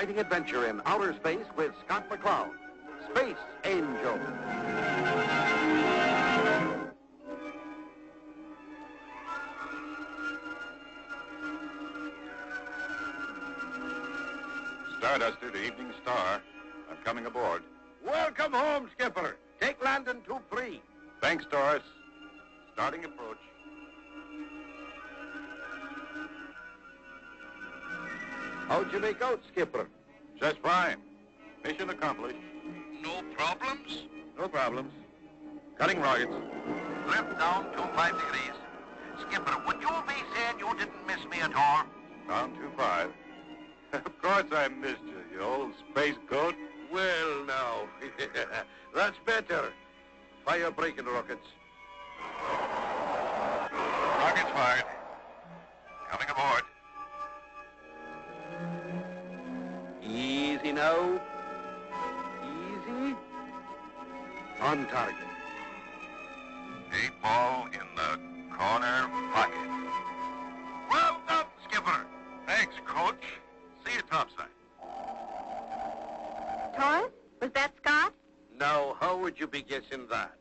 exciting adventure in outer space with Scott McCloud, Space Angel. Starduster to Evening Star. I'm coming aboard. Welcome home, Skipper. Take landing 2-3. Thanks, Doris. Starting approach. How'd you make out, Skipper? Just fine. Mission accomplished. No problems? No problems. Cutting rockets. Left down 25 degrees. Skipper, would you be saying you didn't miss me at all? Down 25. Of course I missed you, you old space goat. Well, now, that's better. Fire braking rockets. Rockets fired. Coming aboard. Easy now. Easy. On target. 8 ball in the corner pocket. Well done, Skipper. Thanks, Coach. See you topside. Taurus? Was that Scott? Now, how would you be guessing that?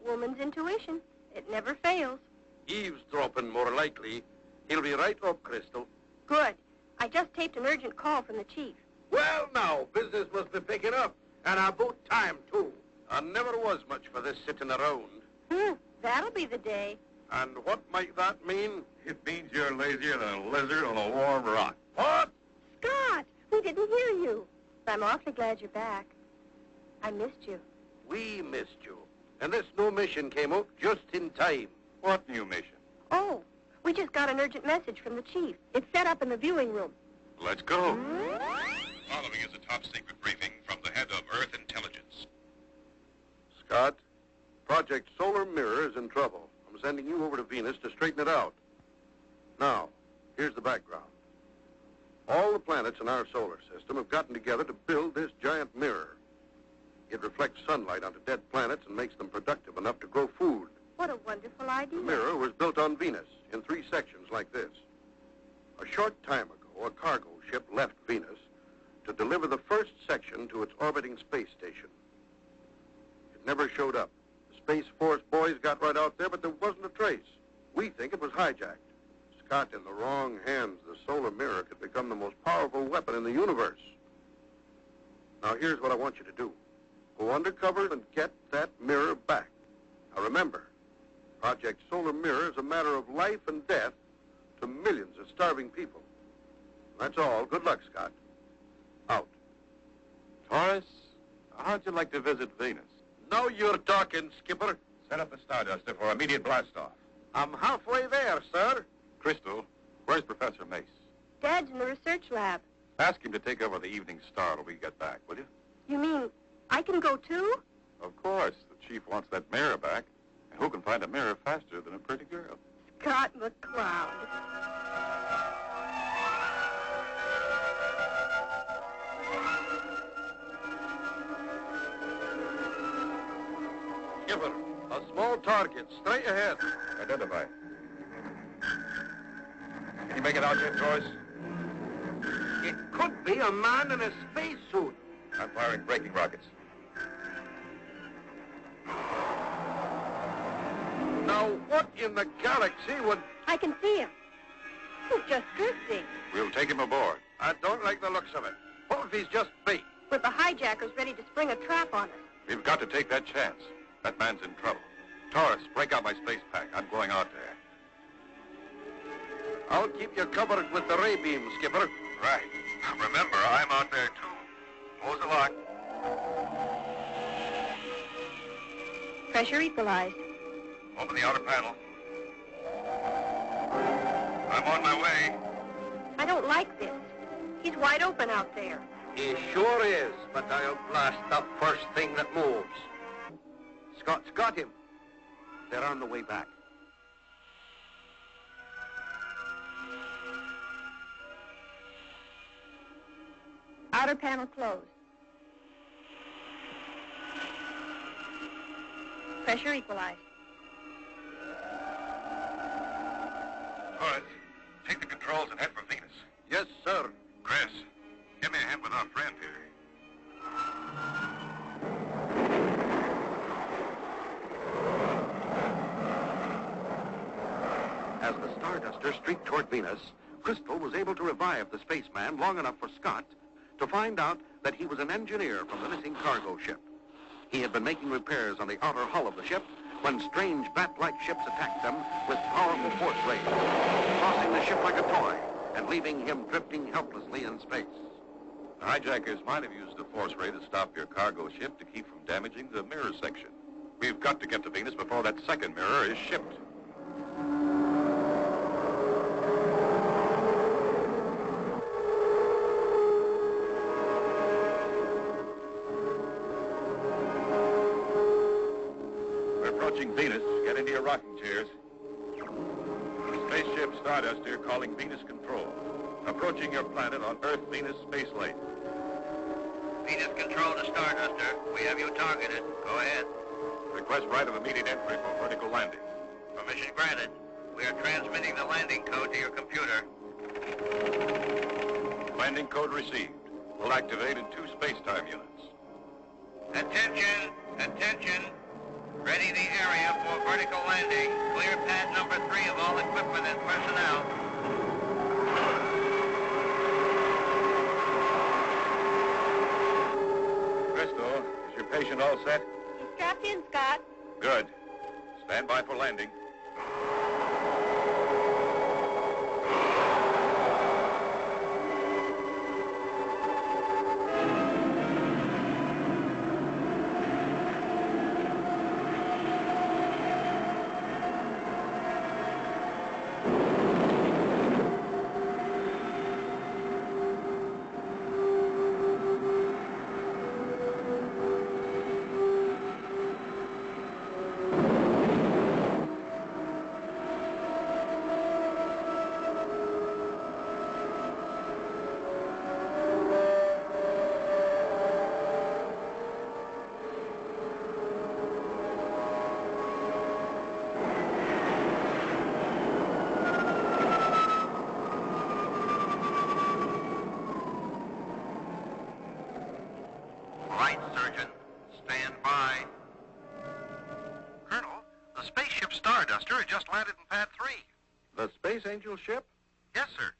Woman's intuition. It never fails. Eavesdropping, more likely. He'll be right up, Crystal. Good. I just taped an urgent call from the chief. Well, now, business must be picking up. And about time, too. I never was much for this sitting around. That'll be the day. And what might that mean? It means you're lazier than a lizard on a warm rock. What? Scott, we didn't hear you. I'm awfully glad you're back. I missed you. We missed you. And this new mission came up just in time. What new mission? Oh, we just got an urgent message from the chief. It's set up in the viewing room. Let's go. Following is a top-secret briefing from the head of Earth Intelligence. Scott, Project Solar Mirror is in trouble. I'm sending you over to Venus to straighten it out. Now, here's the background. All the planets in our solar system have gotten together to build this giant mirror. It reflects sunlight onto dead planets and makes them productive enough to grow food. What a wonderful idea. The mirror was built on Venus in 3 sections like this. A short time ago, a cargo ship left Venus to deliver the first section to its orbiting space station. It never showed up. The Space Force boys got right out there, but there wasn't a trace. We think it was hijacked. Scott, in the wrong hands, the solar mirror could become the most powerful weapon in the universe. Now, here's what I want you to do. Go undercover and get that mirror back. Now, remember, Project Solar Mirror is a matter of life and death to millions of starving people. That's all. Good luck, Scott. Out. Taurus, how'd you like to visit Venus? Now you're talking, Skipper. Set up the Starduster for immediate blast-off. I'm halfway there, sir. Crystal, where's Professor Mace? Dad's in the research lab. Ask him to take over the Evening Star till we get back, will you? You mean I can go too? Of course. The chief wants that mirror back. And who can find a mirror faster than a pretty girl? Scott McCloud. Skipper, a small target, straight ahead. Identify. Can you make it out yet, Taurus? It could be a man in a spacesuit. I'm firing braking rockets. Now, what in the galaxy would... I can see him. He's just drifting. We'll take him aboard. I don't like the looks of it. What if he's just bait? With the hijackers ready to spring a trap on us. We've got to take that chance. That man's in trouble. Taurus, break out my space pack. I'm going out there. I'll keep you covered with the ray beam, Skipper. Right. Remember, I'm out there, too. Close the lock. Pressure equalized. Open the outer panel. I'm on my way. I don't like this. He's wide open out there. He sure is, but I'll blast the first thing that moves. Scott's got him. They're on the way back. Outer panel closed. Pressure equalized. All right. Take the controls and head for Venus. Yes, sir. Chris, give me a hand with our friend here. As the Starduster streaked toward Venus, Crystal was able to revive the spaceman long enough for Scott to find out that he was an engineer from the missing cargo ship. He had been making repairs on the outer hull of the ship when strange bat-like ships attacked them with powerful force rays, tossing the ship like a toy and leaving him drifting helplessly in space. The hijackers might have used a force ray to stop your cargo ship to keep from damaging the mirror section. We've got to get to Venus before that second mirror is shipped. We're approaching Venus. Get into your rocking chairs. Spaceship Starduster calling Venus Control. Approaching your planet on Earth-Venus space lane. Venus Control to Starduster. We have you targeted. Go ahead. Request right of immediate entry for vertical landing. Permission granted. We are transmitting the landing code to your computer. Landing code received. We'll activate in 2 space-time units. Attention! Attention! Ready the area for vertical landing. Clear pad number 3 of all equipment and personnel. Crystal, is your patient all set? He's strapped in, Scott. Good. Stand by for landing. Right, Surgeon. Stand by. Colonel, the spaceship Starduster has just landed in pad 3. The Space Angel ship? Yes, sir.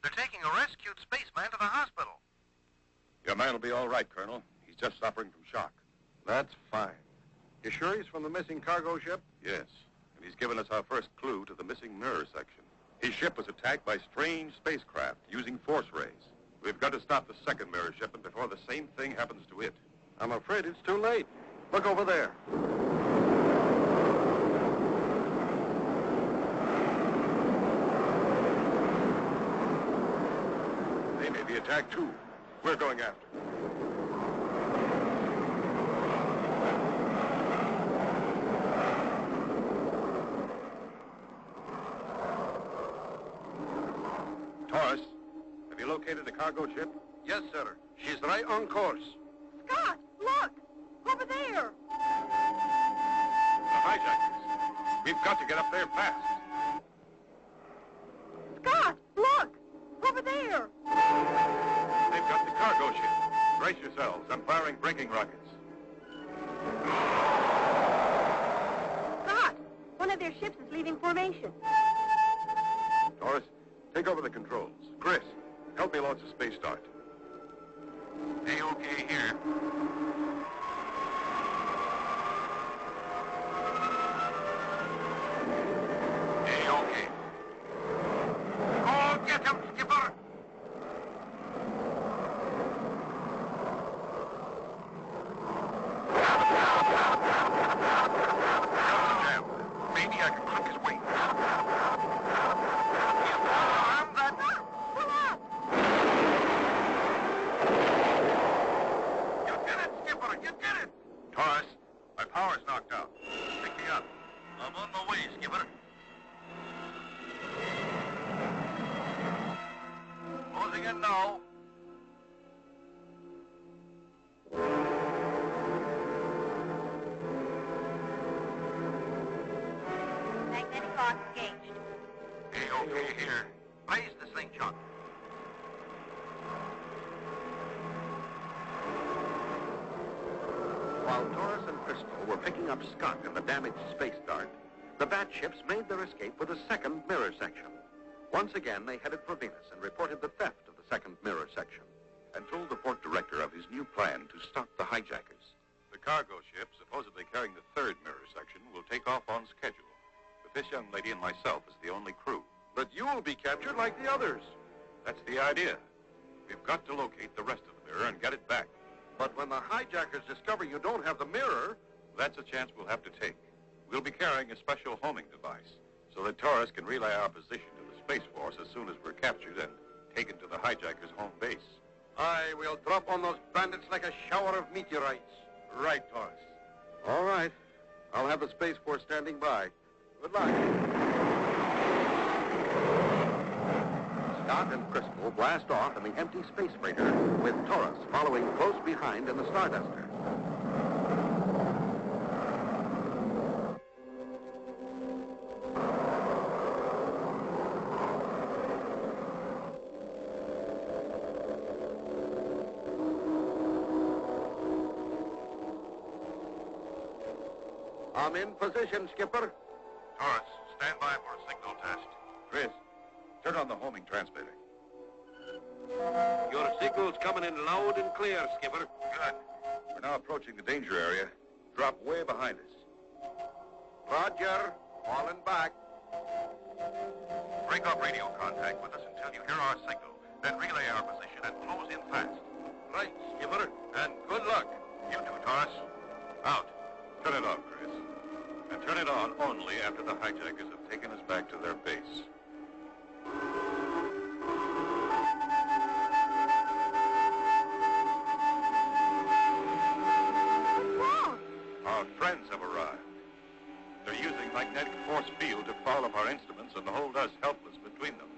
They're taking a rescued spaceman to the hospital. Your man will be all right, Colonel. He's just suffering from shock. That's fine. You sure he's from the missing cargo ship? Yes, and he's given us our first clue to the missing mirror section. His ship was attacked by strange spacecraft using force rays. We've got to stop the second mirror shipment before the same thing happens to it. I'm afraid it's too late. Look over there. They may be attacked too. We're going after. Taurus, have you located the cargo ship? Yes, sir. She's right on course. Scott, look! Over there! The hijackers. We've got to get up there fast. Scott, look! Over there! They've got the cargo ship. Brace yourselves. I'm firing braking rockets. Scott, one of their ships is leaving formation. Taurus, take over the controls. Chris, help me launch a space start. A-OK here. A-OK. Go get him, Skipper! Jam. Maybe I can clip his wing. Taurus, my power's knocked out. Pick me up. I'm on my way, Skipper. Closing in now. Magnetic lock engaged. A-OK here. Raise the slingshot. Crystal were picking up Scott in the damaged Space Dart, the Bat-ships made their escape with a second mirror section. Once again, they headed for Venus and reported the theft of the second mirror section. And told the port director of his new plan to stop the hijackers. The cargo ship, supposedly carrying the third mirror section, will take off on schedule. With this young lady and myself as the only crew. But you'll be captured like the others. That's the idea. We've got to locate the rest of the mirror and get it back. But when the hijackers discover you don't have the mirror... That's a chance we'll have to take. We'll be carrying a special homing device so that Taurus can relay our position to the Space Force as soon as we're captured and taken to the hijackers' home base. Aye, we'll drop on those bandits like a shower of meteorites. Right, Taurus. All right. I'll have the Space Force standing by. Good luck. Scott and Crystal blast off in the empty space freighter, with Taurus following close behind in the Starduster. I'm in position, Skipper. Taurus, stand by for a signal test. Chris, turn on the homing transmitter. Your signal's coming in loud and clear, Skipper. Good. We're now approaching the danger area. Drop way behind us. Roger. Falling back. Break off radio contact with us until you hear our signal. Then relay our position and close in fast. Right, Skipper. And good luck. You too, Taurus. Out. Turn it off, Chris. And turn it on only after the hijackers have taken us back to their base. Whoa! Our friends have arrived. They're using magnetic force field to foul up our instruments and hold us helpless between them.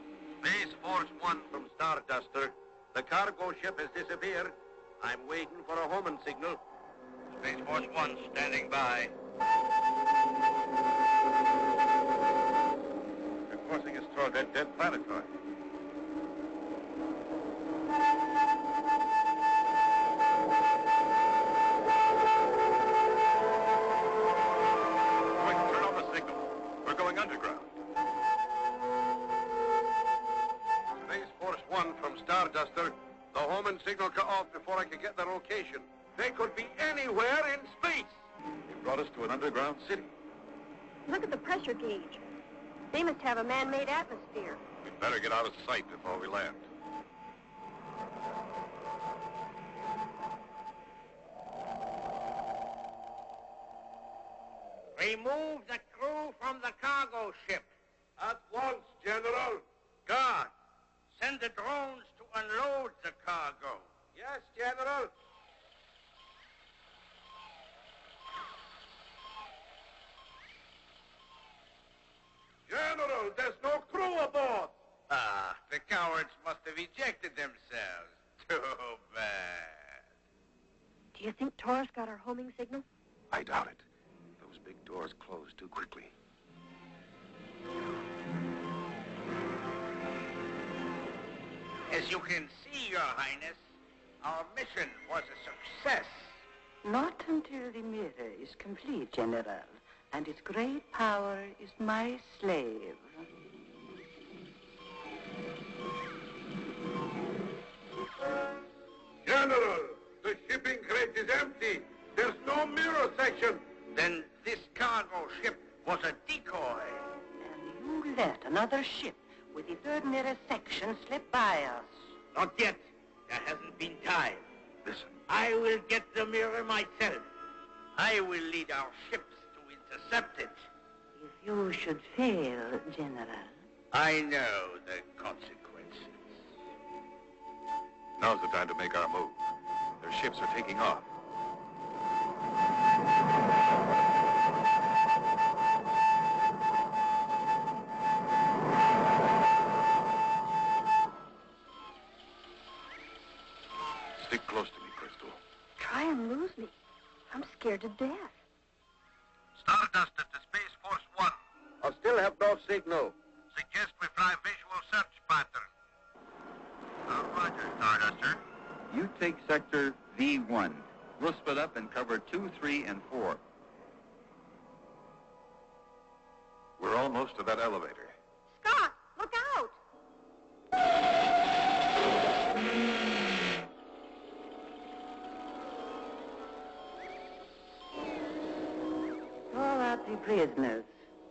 Space Force 1 from Starduster. The cargo ship has disappeared. I'm waiting for a homing signal. Space Force 1 standing by. They're forcing us toward that dead planetoid. Quick, turn on the signal. We're going underground. Space Force 1 from Starduster. The homing signal cut off before I could get the location. They could be anywhere in space. They brought us to an underground city. Look at the pressure gauge. They must have a man-made atmosphere. We'd better get out of sight before we land. Remove the crew from the cargo ship. At once, General. Guard, send the drones to unload the cargo. Yes, General. General, there's no crew aboard. Ah, the cowards must have ejected themselves. Too bad. Do you think Taurus got our homing signal? I doubt it. Those big doors closed too quickly. As you can see, Your Highness, our mission was a success. Not until the mirror is complete, General, and its great power is my slave. General, the shipping crate is empty. There's no mirror section. Then this cargo ship was a decoy. And you let another ship with the third mirror section slip by us. Not yet. There hasn't been time. Listen. I will get the mirror myself. I will lead our ships to intercept it. If you should fail, General. I know the consequences. Now's the time to make our move. Their ships are taking off. Stick close to me, Crystal. Try and lose me. I'm scared to death. Stardust at the Space Force 1. I still have no signal. Suggest we fly visual search pattern. Roger, Starduster. You take sector V1. We'll split up and cover 2, 3, and 4. We're almost to that elevator. Scott, look out! All are the prisoners.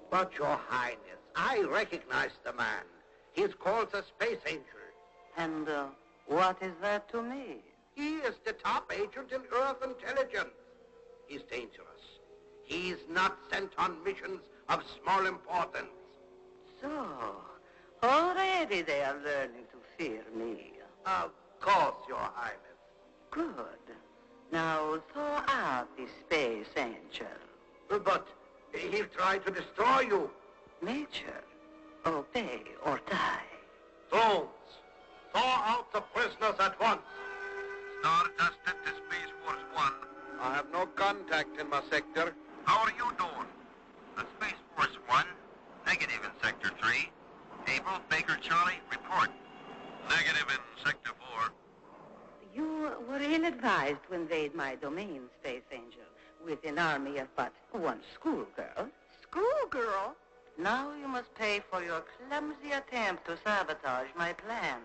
But, Your Highness, I recognize the man. He's called the Space Angel. And what is that to me? He is the top agent in Earth intelligence. He's dangerous. He's not sent on missions of small importance. So, already they are learning to fear me. Of course, Your Highness. Good. Now thaw out the Space Angel. But he'll try to destroy you. Major, obey or die. Drones, thaw out the prisoners at once. Stardust to Space Force 1. I have no contact in my sector. How are you doing? The Space Force 1. Negative in Sector 3. Able, Baker, Charlie, report. Negative in Sector 4. You were ill-advised to invade my domain, Space Angel, with an army of but one schoolgirl. Schoolgirl? Now you must pay for your clumsy attempt to sabotage my plans.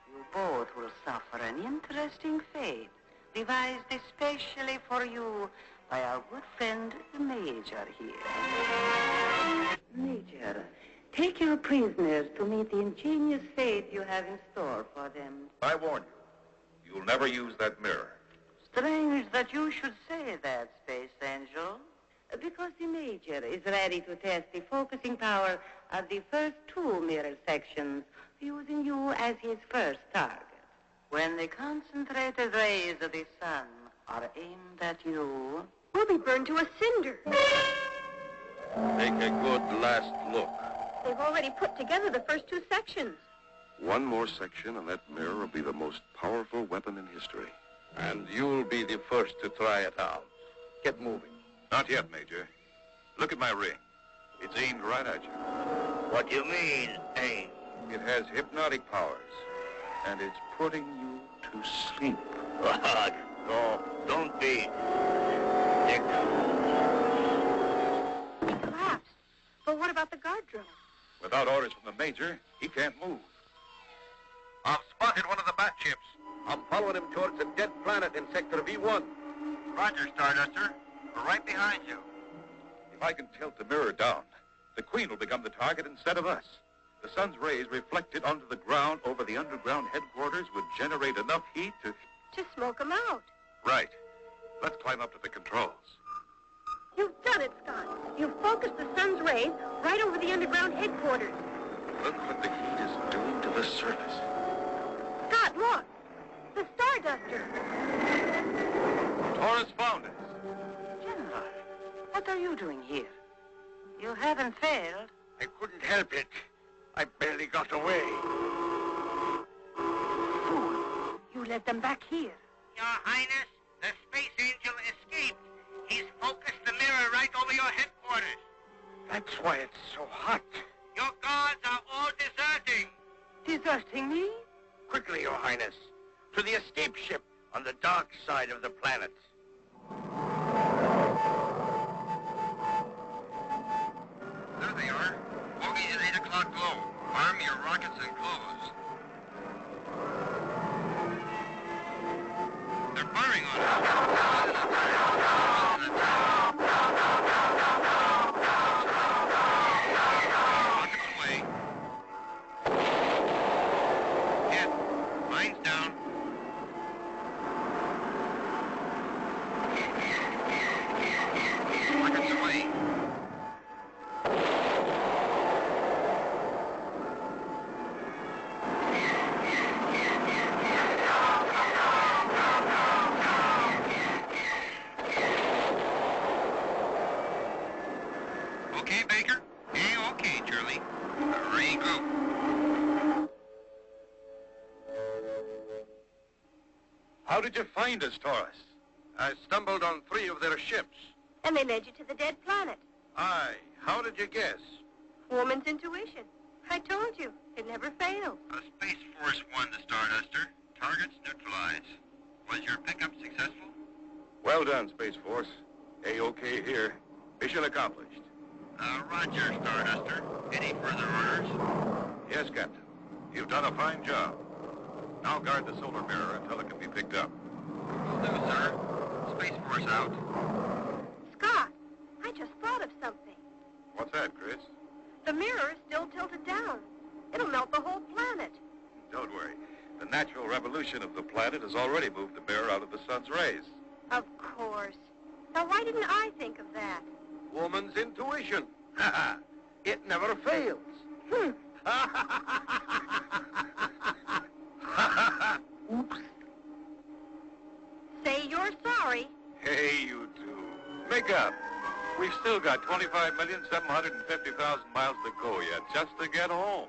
You both will suffer an interesting fate, devised especially for you by our good friend, the Major here. Major, take your prisoners to meet the ingenious fate you have in store for them. I warn you, you'll never use that mirror. Strange that you should say that, Space Angel. Because the Major is ready to test the focusing power of the first 2 mirror sections, using you as his first target. When the concentrated rays of the sun are aimed at you... We'll be burned to a cinder. Take a good last look. They've already put together the first 2 sections. One more section and that mirror will be the most powerful weapon in history. And you'll be the first to try it out. Get moving. Not yet, Major. Look at my ring. It's aimed right at you. What do you mean, aim? It has hypnotic powers, and it's putting you to sleep. No, don't be. Dick. He collapsed. But what about the guard drone? Without orders from the Major, he can't move. I've spotted one of the bat ships. I'm following him towards a dead planet in Sector V1. Roger, Starduster. We're right behind you. If I can tilt the mirror down, the Queen will become the target instead of us. The sun's rays reflected onto the ground over the underground headquarters would generate enough heat to... To smoke them out. Right. Let's climb up to the controls. You've done it, Scott. You've focused the sun's rays right over the underground headquarters. Look what the heat is doing to the surface. Scott, look. The Starduster. Taurus found us. General, what are you doing here? You haven't failed. I couldn't help it. I barely got away. Fool. You led them back here. Your Highness, the Space Angel escaped. He's focused the mirror right over your headquarters. That's why it's so hot. Your guards are all deserting. Deserting me? Quickly, Your Highness. To the escape ship on the dark side of the planet. There they are. Bogey at 8 o'clock glow. Arm your rockets and close. They're firing on us. Rockets away. Hit. Mine's down. Rockets away. Okay, Baker? Okay, Charlie. Regroup. How did you find us, Taurus? I stumbled on 3 of their ships. And they led you to the dead planet. Aye. How did you guess? Woman's intuition. I told you. It never fails. Space Force 1 to Starduster. Targets neutralized. Was your pickup successful? Well done, Space Force. A-OK here. Mission accomplished. Roger, Starduster. Any further orders? Yes, Captain. You've done a fine job. Now guard the solar mirror until it can be picked up. Will do, sir. Space Force out. Scott, I just thought of something. What's that, Chris? The mirror is still tilted down. It'll melt the whole planet. Don't worry. The natural revolution of the planet has already moved the mirror out of the sun's rays. Of course. Now, why didn't I think of that? Woman's intuition. It never fails. Oops. Say you're sorry. Hey, you two. Make up. We've still got 25,750,000 miles to go yet, just to get home.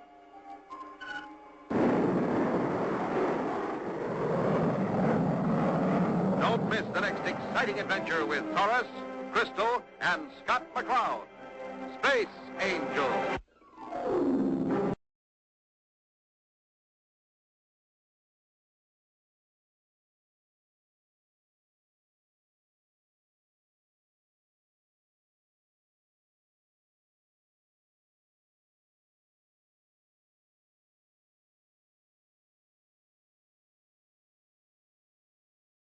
Don't miss the next exciting adventure with Taurus, Crystal, and Scott McCloud. Space Angel.